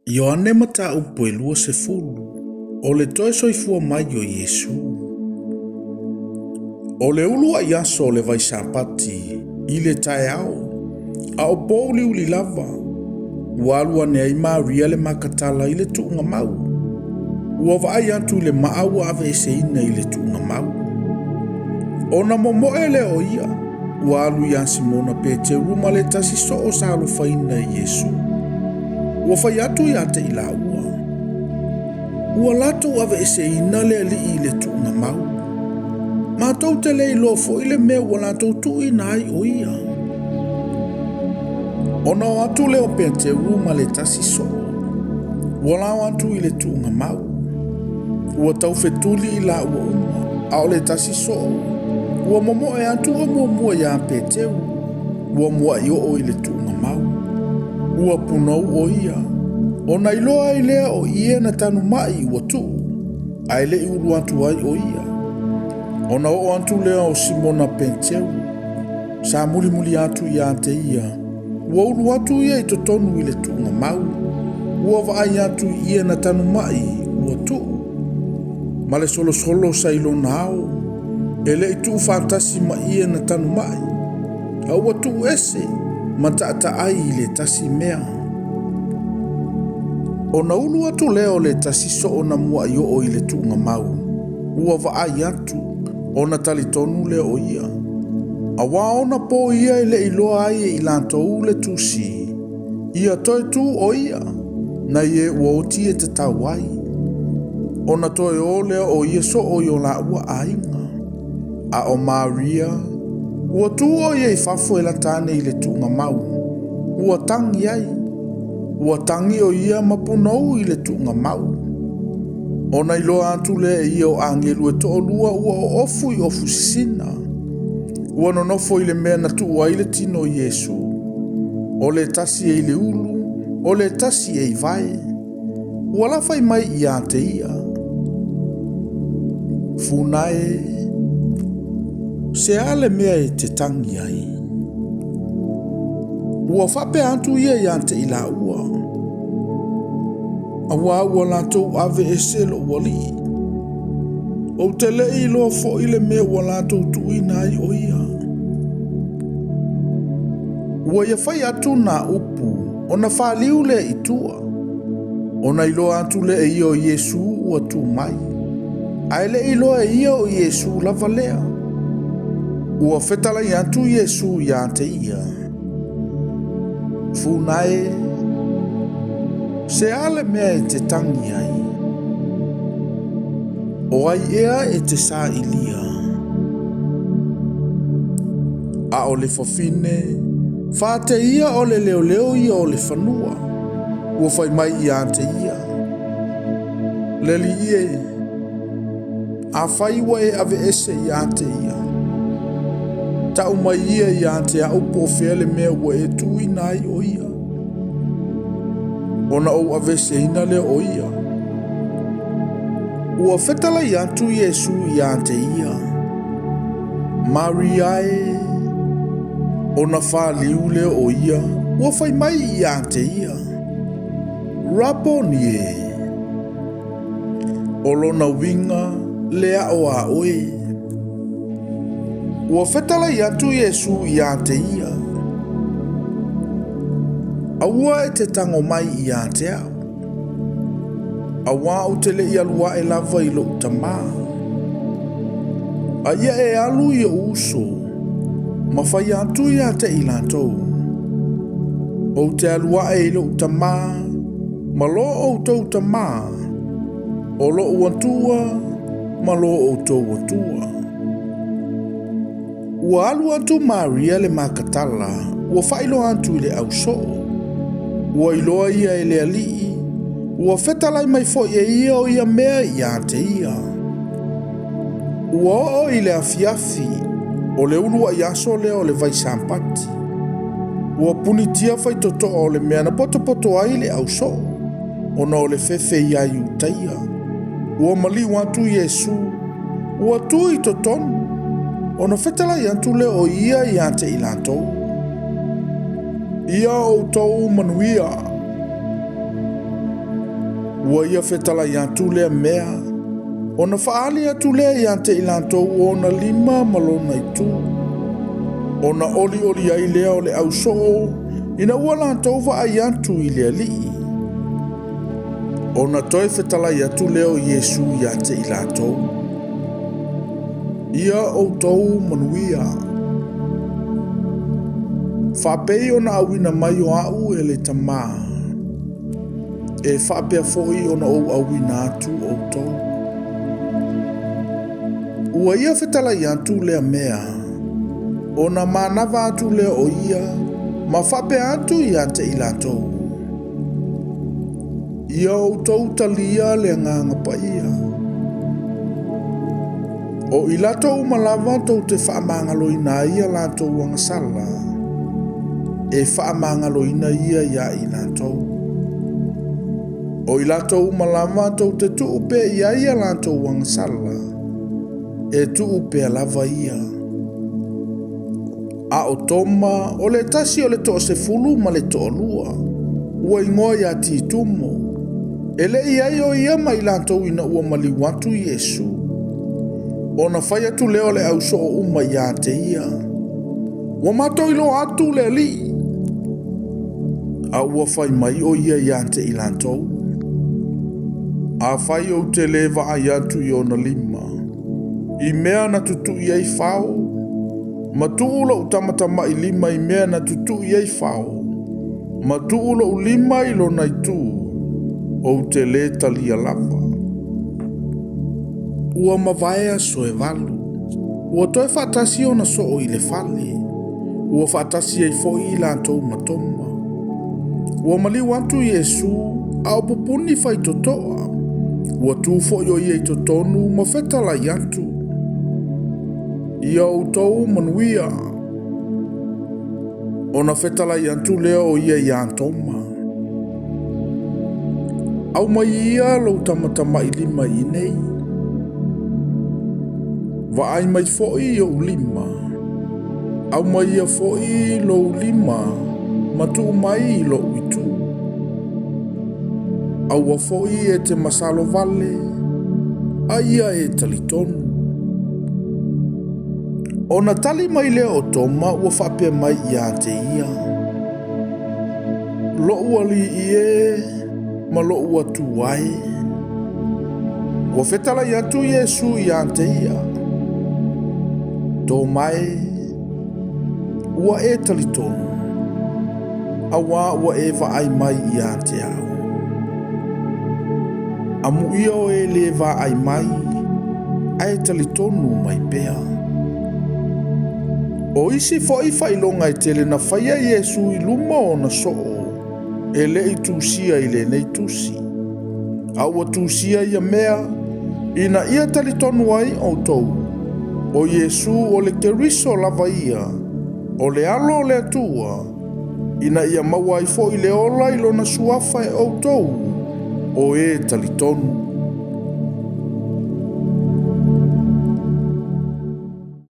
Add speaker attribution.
Speaker 1: Ioane mata upo e lua se fulu, o le toe soifua mai o Yesu. O le ulu a yaso o le vai sapati, i le tae ao, a o pouli uli lava, walua ne ai Maria le makatala i le tuunga mau. Ua vai atu le maau ave se ina i le tuunga mau. Ona momoe le o ia, walu ya Simona Peteru ma le tasi so o salu faina Yesu. Ua fai atu ya te ila ua. Ua lato ave se ina le ali i le tuunga mau. Ma tau te le ilo fo ile me ua lato tu ina ai o ia. Ona o atu le o Peteru ma le tasi so. Ua lao atu i le tuunga mau. Ua tau fetuli i la ua uma, a o le tasi so. Ua momo e atu o mua ya Peteru. Ua mua i o i le tuunga mau. Ua punou o ia. Ona iloa i lea o ia na tanu mai ua tu. Ai le i ulu atu ai o ia. Ona o atu lea o Simona Peteru. Sa muli muli atu ia te ia. Ua ulu atu ia i totonu i le tuunga mau. Ua vaai atu ia na tanu mai ua tu. Ma le solo solo sa ilo nao. Ele i tu fantasi ma ia na tanu mai. A ua tu ese. Ma taata ai le tasi mea. Ona ulu atu leo le tasi so ona mua i o i le tuunga mau. Ua vaai atu. Ona talitonu leo ia. A wa ona po ia ile iloa ai e ilantou le tusi. Ia toi tu o ia. Na ie ua oti e te tawai. Ona toi o leo o ia so o i o la ua ainga. A o Maria. Ua tu o ia i fafo e latane i le tuunga mau. Ua tangi ai. Ua tangi o ia mapunou i le tuunga mau. Ona iloa atu le e ia o angelu e toolua ua o ofu i ofu sisina. Ua nonofo i le mea na tua i le tino Yesu. O le tasi e i le ulu, o le tasi e i vai. Ua lafai mai i a te ia. Funae, se ale mea e te tangi ai. Ua fape atu ia i a te ila ua. Awa ua latou ave e selo wali. O te le i loa fo i le mea ua latou tuina ai o ia. Ua ia fai atu na upu, ona whaliu le i tua. Ona i loa atu le e ia o Yesu ua tu mai. Ai le i loa e ia o Yesu lava lea. Ua fetala i atu Yesu ia te ia. Funae, se ale mea e te tangi ai. O ai ea e te sa ilia. A o le fafine, whate ia o le leo leo ia o le whanua. Ua fai mai ia te ia. Leli ie. A fai wa e ave ese ia te ia. Ta umai ia te a upo fele mea ua e tui nai o ia. Ona o ave se ina le o ia. Ua fetala i atu Yesu ia te ia. Mariae. Ona whaliu le o ia. Ua fai mai ia te ia. Raponie. Olona winga lea o a oe. Ua fetala i atu Yesu ia te ia. Aua e te tango mai i a te au. Aua o te le i alua e lava i lo utama. A ia e alu i o uso. Ma fai atu i a te ilantou. O te alua e lo utama. Ma lo o to utama. O lo uantua. Ma lo o to uantua. Ua alu atu Maria le makatala. Ua failo atu i le au soo. Ua iloa ia e le alii. Ua fetalai mai fo ia ia o ia mea ia te ia. Ua o i le afiafi. O le ulua iaso le o le vai sampati. Ua punitia fai toto o le mea na poto ai le au so. Ona o le fefe ia i utaia. Ua mali watu Yesu. Ua tu i totonu. Ona fetalai atu le o ia te ilantou. Ia o tau manuia. ua ia fetala i atu lea mea, ona faali atu lea i ante i lantou ona 5 ma lona itu. Ona oli oli ai lea o le au soo, ina ua lantou vaai atu i lea lii. Ona toe fetala i atu lea o Iesu i ante i lantou. Ia outou manuia. Whapei ona awina mai o au e le tamaa. E whapea foi ona ou awina atu outou. Ua ia fetala i atu lea mea. Ona manava atu lea o ia, ma whapea atu i ante i lantou. Ia outou talia le nganga pa ia. O i latou malava tau te whaamangaloina ia lantou wangasala. E whaamangaloina ia ia i lantou. O i latou malava tau te tuupe ia lantou wangasala. E tuupe lava ia. A o toma o le tasi o le toa se fulu ma le toa lua. Ua ingoa ia ti tumo. Ele ia o ia mai lantou ina ua mali watu Iesu. Ona whai atu leo le au soo uma ia te ia. Wa mato ilo atu le li. A ua whai mai o ia te i lantou. A whai o te lewa ai atu i ona 5. I mea na tutu iei whao. Matuula utamatama i 5 i mea na tutu iei whao. Matuula u 5 i lona i tū. O te le talia lava. Ua mavaea soe valu. Ua toe whaatasi ona soo i le fale. Ua whaatasi ei foi i lantou matoma. Ua mali wantu Iesu au pupuni fai totoa. Ua tūfo i o iei totonu ma fetala i atu. Ia outou manuia. Ona fetala i atu leo o iei antoma. Au mai ia lo tamatama i 5 i nei. Vaai mai foi o 5. Au mai ia foi lo 5. Matu mai lo itu. Au a foi e te masalo vale. Aia e talitonu. Ona tali mai lea o toma ua whapea mai ia te ia. Lo ua li ie, ma lo ua tuai. Ua fetala i atu Iesu ia te ia. Tō mai, ua e talitonu. Awa ua e vaai mai ia te au. Amu ia o e le vaai mai, ai talitonu mai pea. O isi foi whailonga i tele na whaia Iesu i luma o na soo. E le i tūsia i le nei tūsi. Aua tūsia ia mea, ina ia talitonu ai o tou. O Iesu o le keriso lava ia, o le alo le atua, ina ia maua i fo i le ola i lona suafa e o tou, o e talitonu.